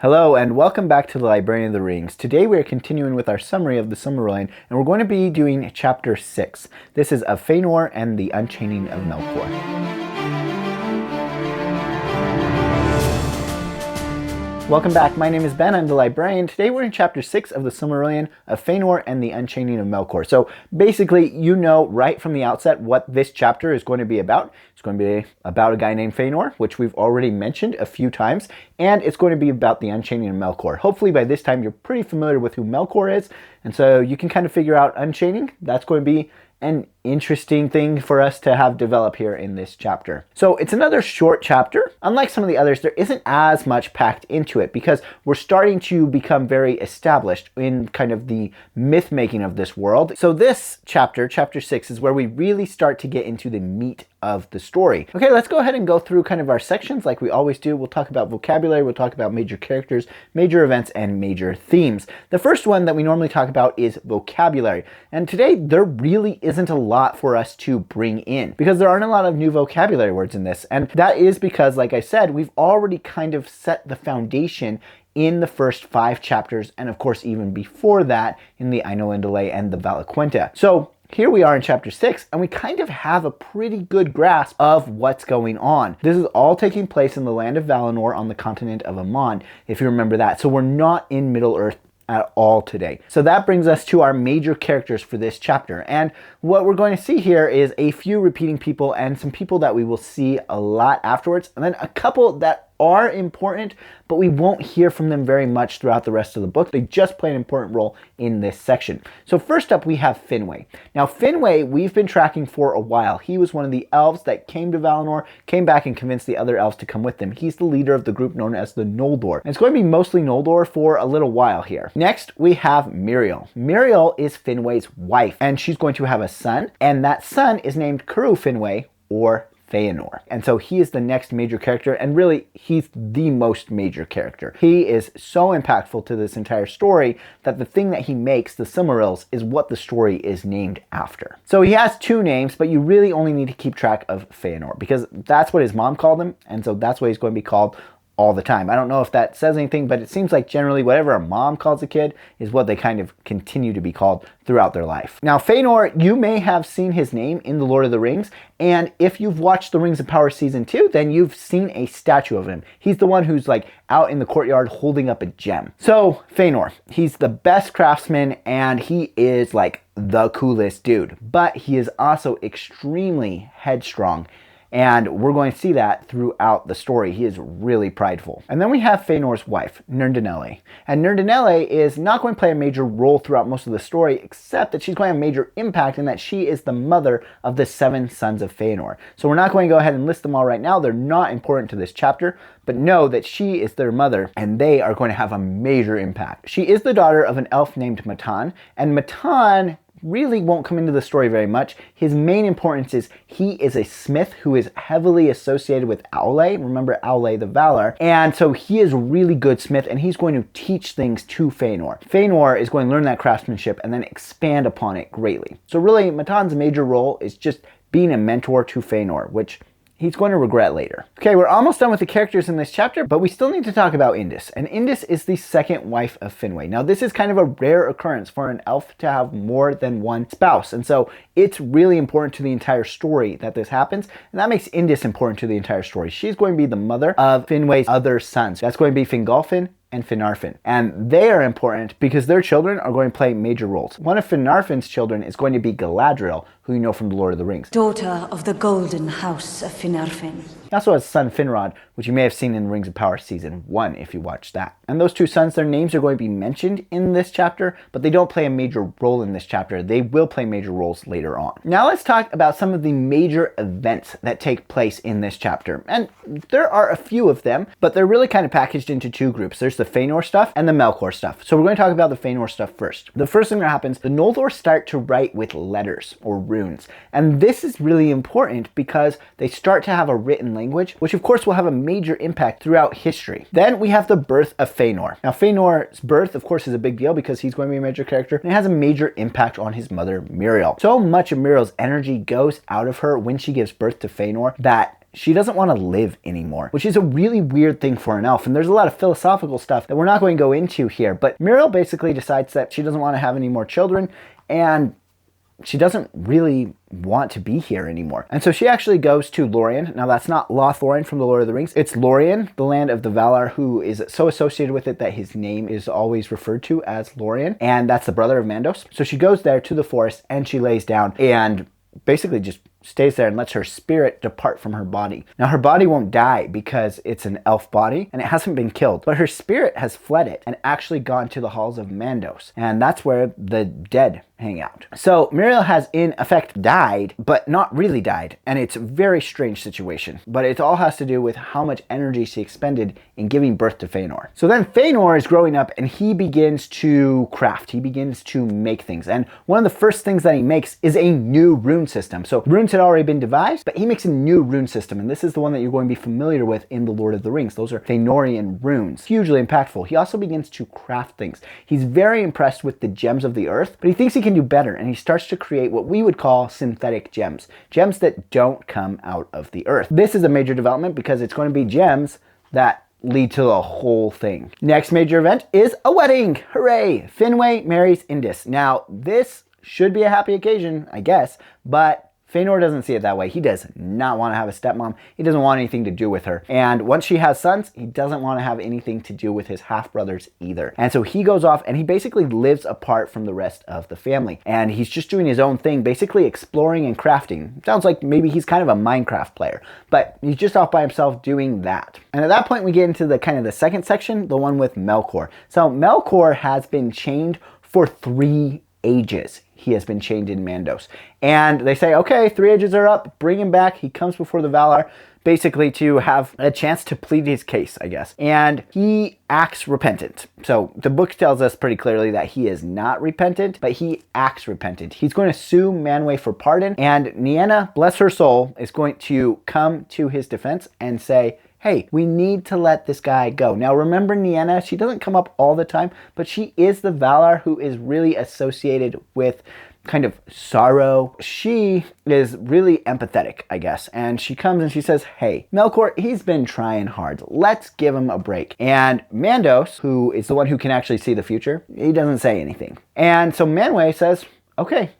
Hello and welcome back to the Librarian of the Rings. Today we are continuing with our summary of the Silmarillion, and we're going to be doing chapter 6. This is of Fëanor and the Unchaining of Melkor. Welcome back, my name is Ben, I'm the Librarian. Today we're in chapter 6 of the Silmarillion of Fëanor and the Unchaining of Melkor. So basically, you know right from the outset what this chapter is going to be about. It's going to be about a guy named Fëanor, which we've already mentioned a few times, and it's going to be about the Unchaining of Melkor. Hopefully by this time you're pretty familiar with who Melkor is, and so you can kind of figure out Unchaining. That's going to be an interesting thing for us to have develop here in this chapter. So it's another short chapter. Unlike some of the others, there isn't as much packed into it because we're starting to become very established in kind of the myth making of this world. So this chapter, chapter 6, is where we really start to get into the meat of the story. Okay, let's go ahead and go through kind of our sections like we always do. We'll talk about vocabulary, we'll talk about major characters, major events, and major themes. The first one that we normally talk about is vocabulary. And today there really isn't a lot for us to bring in because there aren't a lot of new vocabulary words in this. And that is because, like I said, we've already kind of set the foundation in the first 5 chapters, and of course even before that in the Ainulindale and the Valaquenta. So here we are in chapter 6, and we kind of have a pretty good grasp of what's going on. This is all taking place in the land of Valinor on the continent of Aman, if you remember that. So we're not in Middle-earth at all today. So that brings us to our major characters for this chapter. And what we're going to see here is a few repeating people and some people that we will see a lot afterwards, and then a couple that are important, but we won't hear from them very much throughout the rest of the book. They just play an important role in this section. So first up, we have Finwë. Now Finwë, we've been tracking for a while. He was one of the elves that came to Valinor, came back and convinced the other elves to come with them. He's the leader of the group known as the Noldor. And it's going to be mostly Noldor for a little while here. Next, we have Míriel. Míriel is Finwë's wife, and she's going to have a son, and that son is named Curu Finwë, or Fëanor. And so he is the next major character, and really he's the most major character. He is so impactful to this entire story that the thing that he makes, the Silmarils, is what the story is named after. So he has 2 names, but you really only need to keep track of Fëanor because that's what his mom called him, and so that's what he's going to be called all the time. I don't know if that says anything, but it seems like generally whatever a mom calls a kid is what they kind of continue to be called throughout their life. Now Fëanor, you may have seen his name in The Lord of the Rings, and if you've watched The Rings of Power Season 2, then you've seen a statue of him. He's the one who's like out in the courtyard holding up a gem. So Fëanor, he's the best craftsman and he is like the coolest dude, but he is also extremely headstrong. And we're going to see that throughout the story. He is really prideful. And then we have Fëanor's wife, Nyrndanelle. And Nyrndanelle is not going to play a major role throughout most of the story, except that she's going to have a major impact in that she is the mother of the 7 sons of Fëanor. So we're not going to go ahead and list them all right now. They're not important to this chapter, but know that she is their mother and they are going to have a major impact. She is the daughter of an elf named Matan, and Matan really won't come into the story very much. His main importance is he is a smith who is heavily associated with Aule. Remember Aule the Valar. And so he is a really good smith and he's going to teach things to Fëanor. Fëanor is going to learn that craftsmanship and then expand upon it greatly. So really Matan's major role is just being a mentor to Fëanor, which he's going to regret later. Okay, we're almost done with the characters in this chapter, but we still need to talk about Indis. And Indis is the second wife of Finwë. Now this is kind of a rare occurrence for an elf to have more than one spouse. And so it's really important to the entire story that this happens. And that makes Indis important to the entire story. She's going to be the mother of Finwë's other sons. That's going to be Fingolfin and Finarfin. And they are important because their children are going to play major roles. One of Finarfin's children is going to be Galadriel, who you know from The Lord of the Rings. Daughter of the Golden House of Finarfin. He also has a son, Finrod, which you may have seen in Rings of Power Season 1 if you watched that. And those 2 sons, their names are going to be mentioned in this chapter, but they don't play a major role in this chapter. They will play major roles later on. Now let's talk about some of the major events that take place in this chapter. And there are a few of them, but they're really kind of packaged into 2 groups. There's the Fëanor stuff and the Melkor stuff. So we're going to talk about the Fëanor stuff first. The first thing that happens, the Noldor start to write with letters or runes. And this is really important because they start to have a written language, which of course will have a major impact throughout history. Then we have the birth of Fëanor. Now Fëanor's birth, of course, is a big deal because he's going to be a major character, and it has a major impact on his mother, Míriel. So much of Míriel's energy goes out of her when she gives birth to Fëanor that she doesn't want to live anymore, which is a really weird thing for an elf. And there's a lot of philosophical stuff that we're not going to go into here. But Muriel basically decides that she doesn't want to have any more children, and she doesn't really want to be here anymore. And so she actually goes to Lorien. Now that's not Lothlorien from the Lord of the Rings. It's Lorien, the land of the Valar, who is so associated with it that his name is always referred to as Lorien. And that's the brother of Mandos. So she goes there to the forest and she lays down and basically just stays there and lets her spirit depart from her body. Now her body won't die because it's an elf body and it hasn't been killed, but her spirit has fled it and actually gone to the halls of Mandos. And that's where the dead hang out. So Muriel has in effect died, but not really died. And it's a very strange situation, but it all has to do with how much energy she expended in giving birth to Fëanor. So then Fëanor is growing up and he begins to craft. He begins to make things. And one of the first things that he makes is a new rune system. So runes had already been devised, but he makes a new rune system. And this is the one that you're going to be familiar with in the Lord of the Rings. Those are Fëanorian runes. Hugely impactful. He also begins to craft things. He's very impressed with the gems of the earth, but he thinks he can do better, and he starts to create what we would call synthetic gems. Gems that don't come out of the earth. This is a major development because it's going to be gems that lead to the whole thing. Next major event is a wedding. Hooray! Finwë marries Indis. Now, this should be a happy occasion, I guess, but Fëanor doesn't see it that way. He does not want to have a stepmom. He doesn't want anything to do with her. And once she has sons, he doesn't want to have anything to do with his half-brothers either. And so he goes off and he basically lives apart from the rest of the family. And he's just doing his own thing, basically exploring and crafting. Sounds like maybe he's kind of a Minecraft player, but he's just off by himself doing that. And at that point, we get into the kind of the second section, the one with Melkor. So Melkor has been chained for 3 ages. He has been chained in Mandos. And they say, okay, 3 ages are up, bring him back. He comes before the Valar, basically to have a chance to plead his case, I guess. And he acts repentant. So the book tells us pretty clearly that he is not repentant, but he acts repentant. He's going to sue Manwë for pardon, and Nienna, bless her soul, is going to come to his defense and say, hey, we need to let this guy go. Now remember Nienna, she doesn't come up all the time, but she is the Valar who is really associated with kind of sorrow. She is really empathetic, I guess. And she comes and she says, hey, Melkor, he's been trying hard. Let's give him a break. And Mandos, who is the one who can actually see the future, he doesn't say anything. And so Manwë says, okay,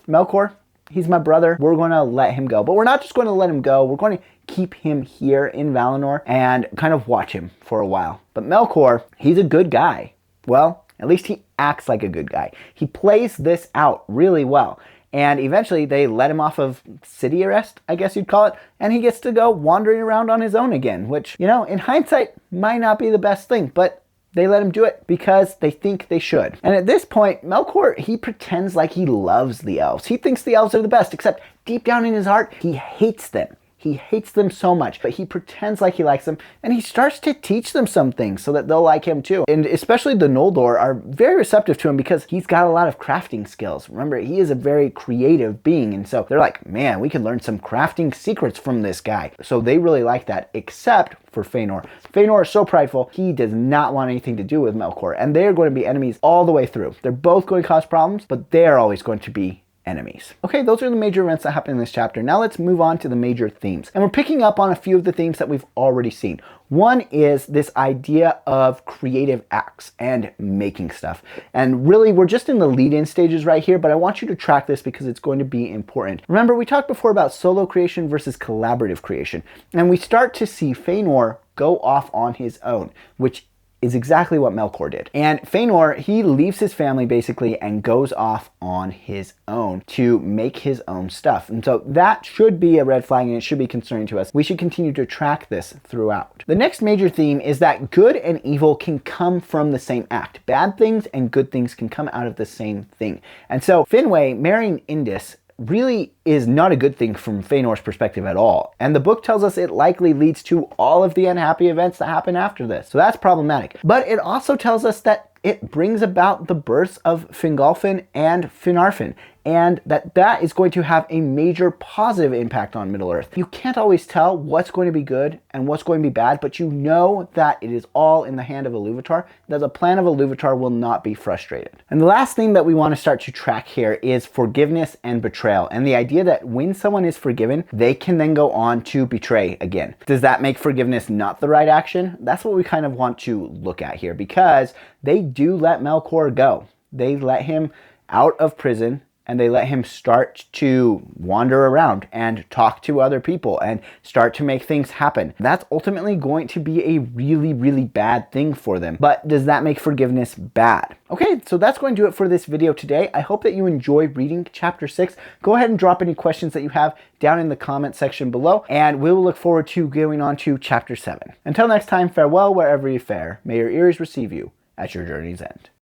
Melkor, he's my brother. We're going to let him go. But we're not just going to let him go. We're going to keep him here in Valinor and kind of watch him for a while. But Melkor, he's a good guy. Well, at least he acts like a good guy. He plays this out really well. And eventually they let him off of city arrest, I guess you'd call it. And he gets to go wandering around on his own again, which, you know, in hindsight might not be the best thing, but they let him do it because they think they should. And at this point, Melkor, he pretends like he loves the elves. He thinks the elves are the best, except deep down in his heart, he hates them. He hates them so much, but he pretends like he likes them, and he starts to teach them some things so that they'll like him too. And especially the Noldor are very receptive to him because he's got a lot of crafting skills. Remember, he is a very creative being, and so they're like, man, we can learn some crafting secrets from this guy. So they really like that, except for Fëanor. Fëanor is so prideful, he does not want anything to do with Melkor, and they're going to be enemies all the way through. They're both going to cause problems, but they're always going to be enemies. Okay, those are the major events that happen in this chapter. Now let's move on to the major themes. And we're picking up on a few of the themes that we've already seen. One is this idea of creative acts and making stuff. And really, we're just in the lead-in stages right here, but I want you to track this because it's going to be important. Remember, we talked before about solo creation versus collaborative creation. And we start to see Fëanor go off on his own, which is exactly what Melkor did. And Fëanor, he leaves his family basically and goes off on his own to make his own stuff. And so that should be a red flag and it should be concerning to us. We should continue to track this throughout. The next major theme is that good and evil can come from the same act. Bad things and good things can come out of the same thing. And so Finwë marrying Indis really is not a good thing from Fëanor's perspective at all. And the book tells us it likely leads to all of the unhappy events that happen after this. So that's problematic. But it also tells us that it brings about the births of Fingolfin and Finarfin. and that is going to have a major positive impact on Middle-earth. You can't always tell what's going to be good and what's going to be bad, but you know that it is all in the hand of Iluvatar, that the plan of Iluvatar will not be frustrated. And the last thing that we want to start to track here is forgiveness and betrayal, and the idea that when someone is forgiven, they can then go on to betray again. Does that make forgiveness not the right action? That's what we kind of want to look at here, because they do let Melkor go. They let him out of prison, and they let him start to wander around and talk to other people and start to make things happen. That's ultimately going to be a really, really bad thing for them. But does that make forgiveness bad? Okay, so that's going to do it for this video today. I hope that you enjoy reading chapter 6. Go ahead and drop any questions that you have down in the comment section below, and we will look forward to going on to chapter 7. Until next time, farewell wherever you fare. May your ears receive you at your journey's end.